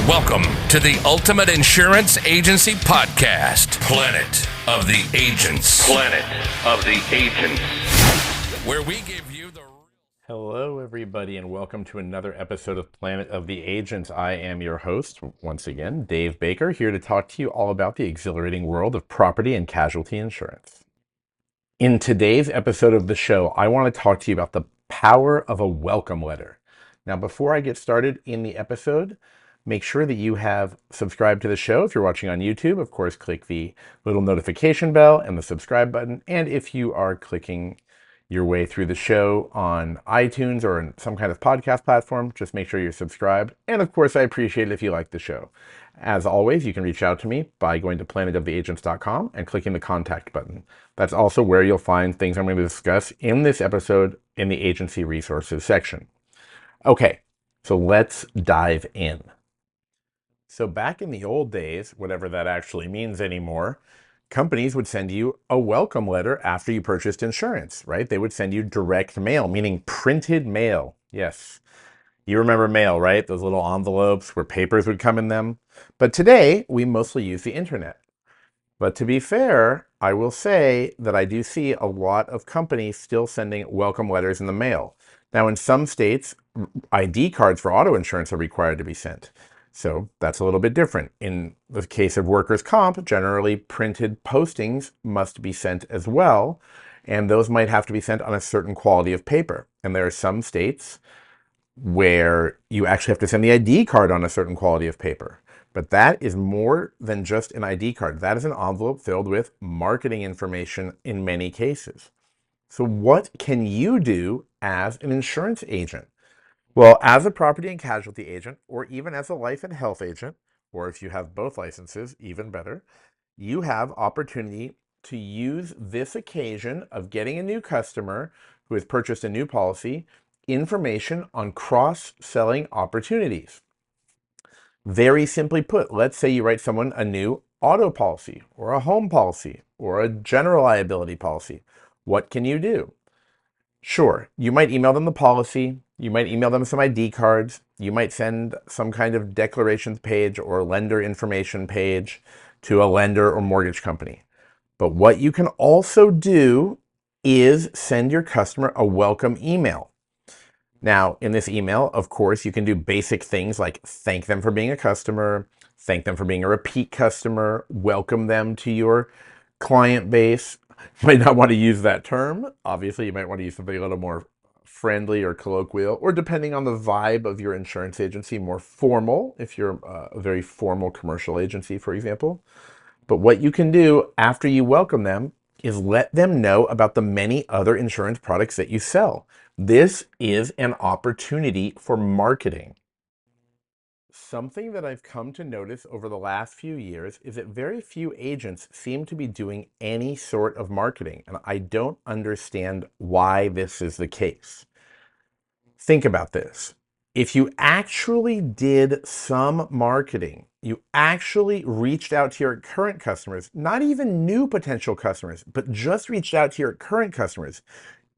Welcome to the Ultimate Insurance Agency Podcast, Planet of the Agents. Planet of the Agents. Where we give you the... Hello, everybody, and welcome to another episode of Planet of the Agents. I am your host, once again, Dave Baker, here to talk to you all about the exhilarating world of property and casualty insurance. In today's episode of the show, I want to talk to you about the power of a welcome letter. Now, before I get started in the episode, make sure that you have subscribed to the show. If you're watching on YouTube, of course, click the little notification bell and the subscribe button. And if you are clicking your way through the show on iTunes or in some kind of podcast platform, just make sure you're subscribed. And of course, I appreciate it if you like the show. As always, you can reach out to me by going to planetoftheagents.com and clicking the contact button. That's also where you'll find things I'm going to discuss in this episode in the agency resources section. Okay, so let's dive in. So back in the old days, whatever that actually means anymore, companies would send you a welcome letter after you purchased insurance, right? They would send you direct mail, meaning printed mail. Yes, you remember mail, right? Those little envelopes where papers would come in them. But today, we mostly use the internet. But to be fair, I will say that I do see a lot of companies still sending welcome letters in the mail. Now, in some states, ID cards for auto insurance are required to be sent. So that's a little bit different. In the case of workers' comp, generally printed postings must be sent as well, and those might have to be sent on a certain quality of paper. And there are some states where you actually have to send the ID card on a certain quality of paper. But that is more than just an ID card. That is an envelope filled with marketing information in many cases. So what can you do as an insurance agent? Well, as a property and casualty agent, or even as a life and health agent, or if you have both licenses, even better, you have opportunity to use this occasion of getting a new customer who has purchased a new policy, information on cross-selling opportunities. Very simply put, let's say you write someone a new auto policy, or a home policy, or a general liability policy. What can you do? Sure, you might email them the policy, you might email them some ID cards, you might send some kind of declarations page or lender information page to a lender or mortgage company. But what you can also do is send your customer a welcome email. Now, in this email, of course, you can do basic things like thank them for being a customer, thank them for being a repeat customer, welcome them to your client base. You might not want to use that term. Obviously, you might want to use something a little more friendly or colloquial, or depending on the vibe of your insurance agency, more formal, if you're a very formal commercial agency, for example. But what you can do after you welcome them is let them know about the many other insurance products that you sell. This is an opportunity for marketing. Something that I've come to notice over the last few years is that very few agents seem to be doing any sort of marketing, and I don't understand why this is the case. Think about this. If you actually did some marketing, you actually reached out to your current customers, not even new potential customers, but just reached out to your current customers,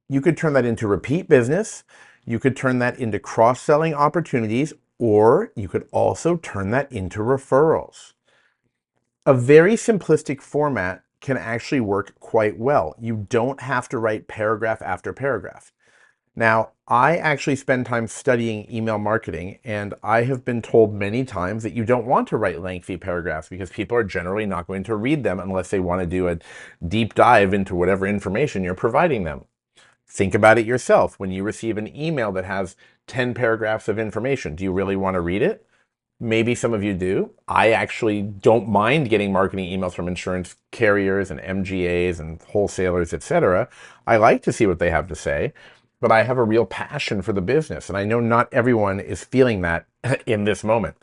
you could turn that into repeat business, you could turn that into cross-selling opportunities, or you could also turn that into referrals. A very simplistic format can actually work quite well. You don't have to write paragraph after paragraph. Now, I actually spend time studying email marketing, and I have been told many times that you don't want to write lengthy paragraphs because people are generally not going to read them unless they want to do a deep dive into whatever information you're providing them. Think about it yourself. When you receive an email that has 10 paragraphs of information, do you really want to read it? Maybe some of you do. I actually don't mind getting marketing emails from insurance carriers and MGAs and wholesalers, etc. I like to see what they have to say, but I have a real passion for the business, and I know not everyone is feeling that in this moment.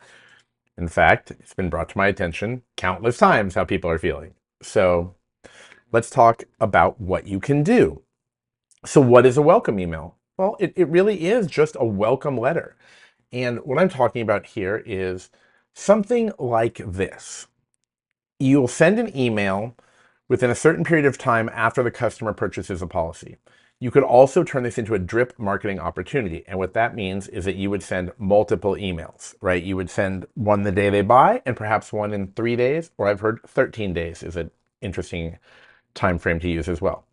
In fact, it's been brought to my attention countless times how people are feeling. So let's talk about what you can do. So what is a welcome email? Well, it really is just a welcome letter. And what I'm talking about here is something like this. You'll send an email within a certain period of time after the customer purchases a policy. You could also turn this into a drip marketing opportunity. And what that means is that you would send multiple emails, right? You would send one the day they buy and perhaps one in 3 days, or I've heard 13 days is an interesting time frame to use as well.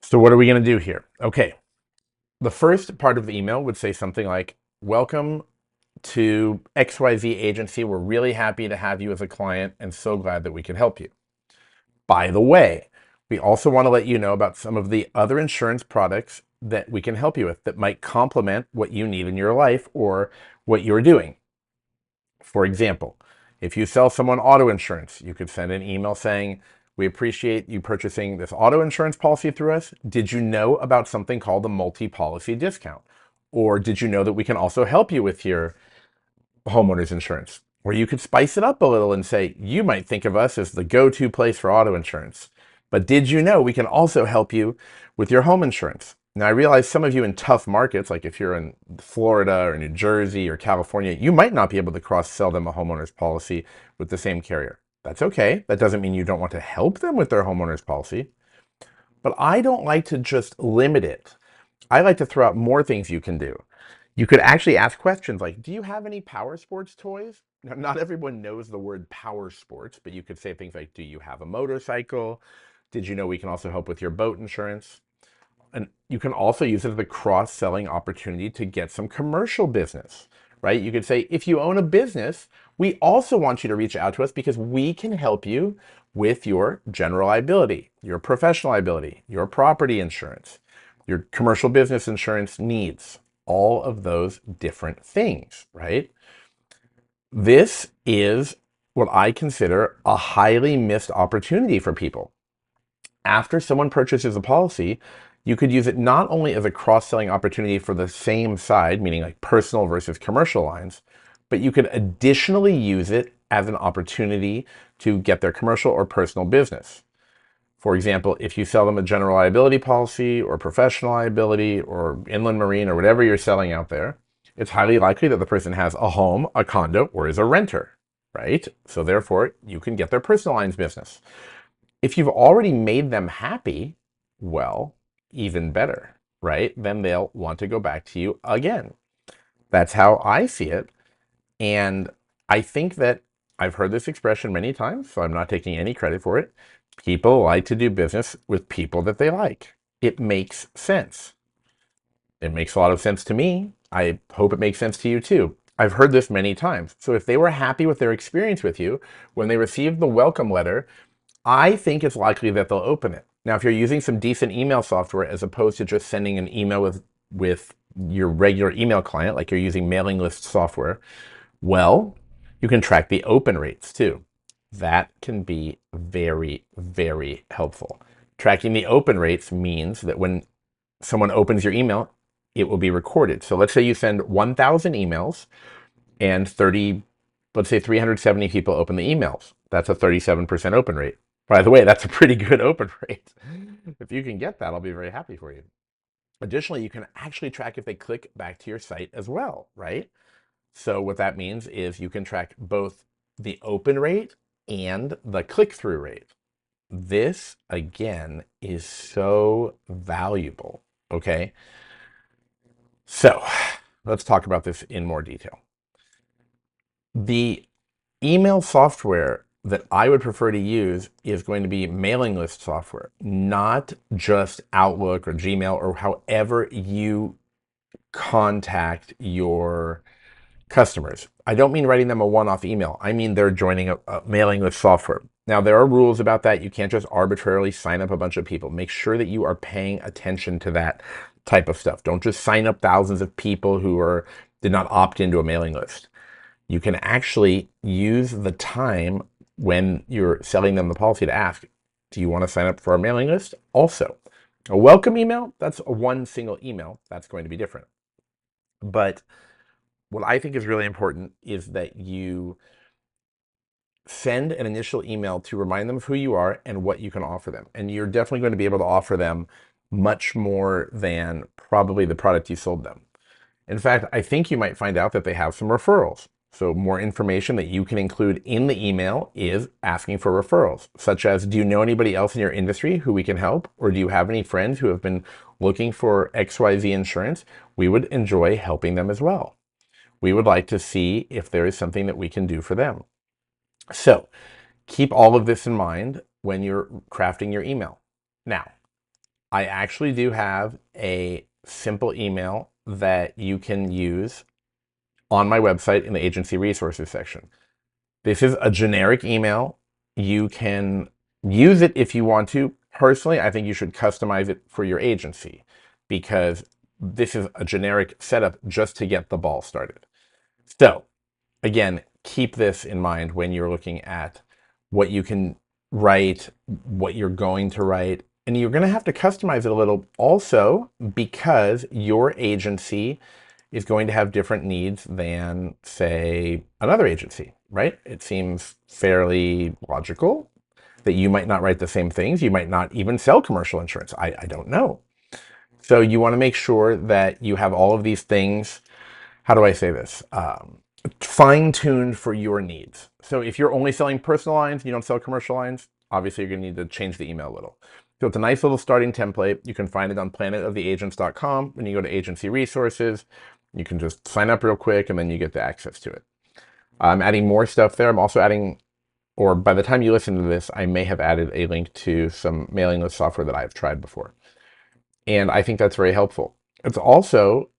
So what are we going to do here? Okay. The first part of the email would say something like, welcome to XYZ agency. We're really happy to have you as a client and so glad that we can help you. By the way, we also want to let you know about some of the other insurance products that we can help you with that might complement what you need in your life or what you're doing. For example, if you sell someone auto insurance, you could send an email saying, we appreciate you purchasing this auto insurance policy through us. Did you know about something called the multi-policy discount? Or did you know that we can also help you with your homeowners insurance? Or you could spice it up a little and say, you might think of us as the go-to place for auto insurance, but did you know we can also help you with your home insurance? Now, I realize some of you in tough markets, like if you're in Florida or New Jersey or California, you might not be able to cross-sell them a homeowner's policy with the same carrier. That's okay. That doesn't mean you don't want to help them with their homeowner's policy. But I don't like to just limit it. I like to throw out more things you can do. You could actually ask questions like, do you have any power sports toys? Now, not everyone knows the word power sports, but you could say things like, do you have a motorcycle? Did you know we can also help with your boat insurance? And you can also use it as a cross-selling opportunity to get some commercial business, right? You could say, if you own a business, we also want you to reach out to us because we can help you with your general liability, your professional liability, your property insurance, your commercial business insurance needs, all of those different things, right? This is what I consider a highly missed opportunity for people. After someone purchases a policy, you could use it not only as a cross-selling opportunity for the same side, meaning like personal versus commercial lines, but you could additionally use it as an opportunity to get their commercial or personal business. For example, if you sell them a general liability policy or professional liability or inland marine or whatever you're selling out there, it's highly likely that the person has a home, a condo, or is a renter, right? So therefore, you can get their personal lines business. If you've already made them happy, well, even better, right? Then they'll want to go back to you again. That's how I see it. And I think that I've heard this expression many times, so I'm not taking any credit for it. People like to do business with people that they like. It makes sense. It makes a lot of sense to me. I hope it makes sense to you too. I've heard this many times. So if they were happy with their experience with you, when they received the welcome letter, I think it's likely that they'll open it. Now, if you're using some decent email software, as opposed to just sending an email with your regular email client, like you're using mailing list software, well, you can track the open rates too. That can be very, very helpful. Tracking the open rates means that when someone opens your email, it will be recorded. So let's say you send 1,000 emails and let's say 370 people open the emails. That's a 37% open rate. By the way, that's a pretty good open rate. If you can get that, I'll be very happy for you. Additionally, you can actually track if they click back to your site as well, right? So what that means is you can track both the open rate and the click-through rate. This, again, is so valuable, okay? So let's talk about this in more detail. The email software that I would prefer to use is going to be mailing list software, not just Outlook or Gmail or however you contact your customers. I don't mean writing them a one-off email. I mean they're joining a mailing list software. Now, there are rules about that. You can't just arbitrarily sign up a bunch of people. Make sure that you are paying attention to that type of stuff. Don't just sign up thousands of people who did not opt into a mailing list. You can actually use the time when you're selling them the policy to ask, do you want to sign up for our mailing list? Also, a welcome email, that's one single email. That's going to be different. But what I think is really important is that you send an initial email to remind them of who you are and what you can offer them. And you're definitely going to be able to offer them much more than probably the product you sold them. In fact, I think you might find out that they have some referrals. So more information that you can include in the email is asking for referrals, such as, do you know anybody else in your industry who we can help? Or do you have any friends who have been looking for XYZ insurance? We would enjoy helping them as well. We would like to see if there is something that we can do for them. So keep all of this in mind when you're crafting your email. Now, I actually do have a simple email that you can use on my website in the agency resources section. This is a generic email. You can use it if you want to. Personally, I think you should customize it for your agency because this is a generic setup just to get the ball started. So again, keep this in mind when you're looking at what you can write, what you're going to write, and you're going to have to customize it a little also because your agency is going to have different needs than, say, another agency, right? It seems fairly logical that you might not write the same things. You might not even sell commercial insurance. I don't know. So you want to make sure that you have all of these things, how do I say this? Fine-tuned for your needs. So if you're only selling personal lines, you don't sell commercial lines, obviously you're going to need to change the email a little. So it's a nice little starting template. You can find it on planetoftheagents.com. When you go to agency resources, you can just sign up real quick and then you get the access to it. I'm adding more stuff there. I'm also adding, or by the time you listen to this, I may have added a link to some mailing list software that I've tried before. And I think that's very helpful. It's also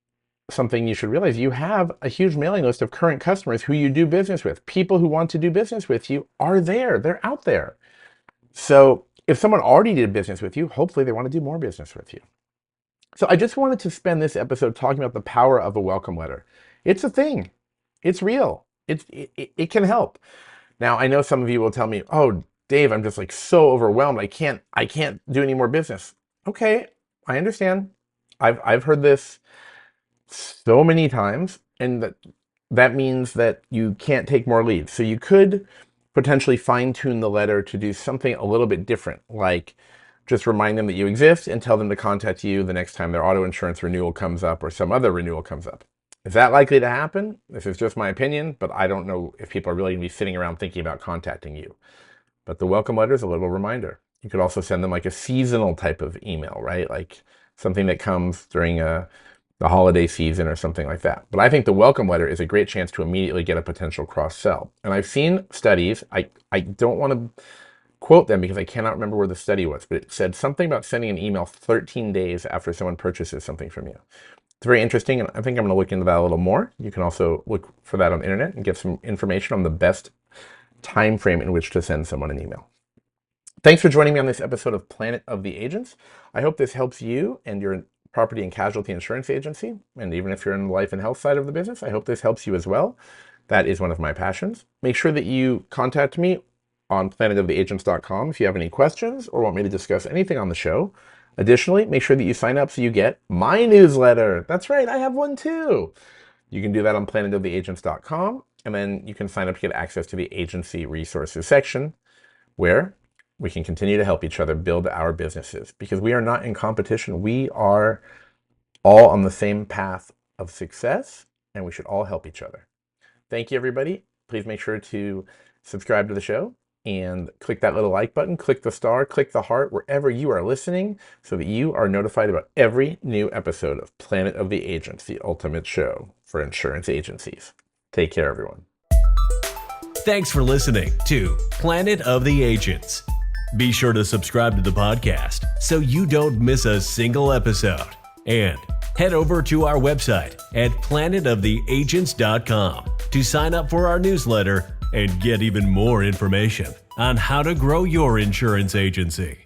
something you should realize. You have a huge mailing list of current customers who you do business with. People who want to do business with you are there. They're out there. So if someone already did business with you, hopefully they want to do more business with you. So I just wanted to spend this episode talking about the power of a welcome letter. It's a thing. It's real. It can help. Now, I know some of you will tell me, oh, Dave, I'm just like so overwhelmed. I can't do any more business. Okay, I understand. I've heard this so many times, and that means that you can't take more leads. So you could potentially fine-tune the letter to do something a little bit different, like just remind them that you exist and tell them to contact you the next time their auto insurance renewal comes up or some other renewal comes up. Is that likely to happen? This is just my opinion, but I don't know if people are really going to be sitting around thinking about contacting you. But the welcome letter is a little reminder. You could also send them like a seasonal type of email, right? Like something that comes during the holiday season or something like that. But I think the welcome letter is a great chance to immediately get a potential cross-sell. And I've seen studies, I don't want to quote them because I cannot remember where the study was, but it said something about sending an email 13 days after someone purchases something from you. It's very interesting, and I think I'm going to look into that a little more. You can also look for that on the internet and get some information on the best time frame in which to send someone an email. Thanks for joining me on this episode of Planet of the Agents. I hope this helps you and your property and casualty insurance agency. And even if you're in the life and health side of the business, I hope this helps you as well. That is one of my passions. Make sure that you contact me on planetoftheagents.com if you have any questions or want me to discuss anything on the show. Additionally, make sure that you sign up so you get my newsletter. That's right, I have one too. You can do that on planetoftheagents.com, and then you can sign up to get access to the agency resources section where we can continue to help each other build our businesses, because we are not in competition. We are all on the same path of success, and we should all help each other. Thank you, everybody. Please make sure to subscribe to the show and click that little like button, click the star, click the heart wherever you are listening so that you are notified about every new episode of Planet of the Agents, the ultimate show for insurance agencies. Take care, everyone. Thanks for listening to Planet of the Agents. Be sure to subscribe to the podcast so you don't miss a single episode. And head over to our website at planetoftheagents.com to sign up for our newsletter and get even more information on how to grow your insurance agency.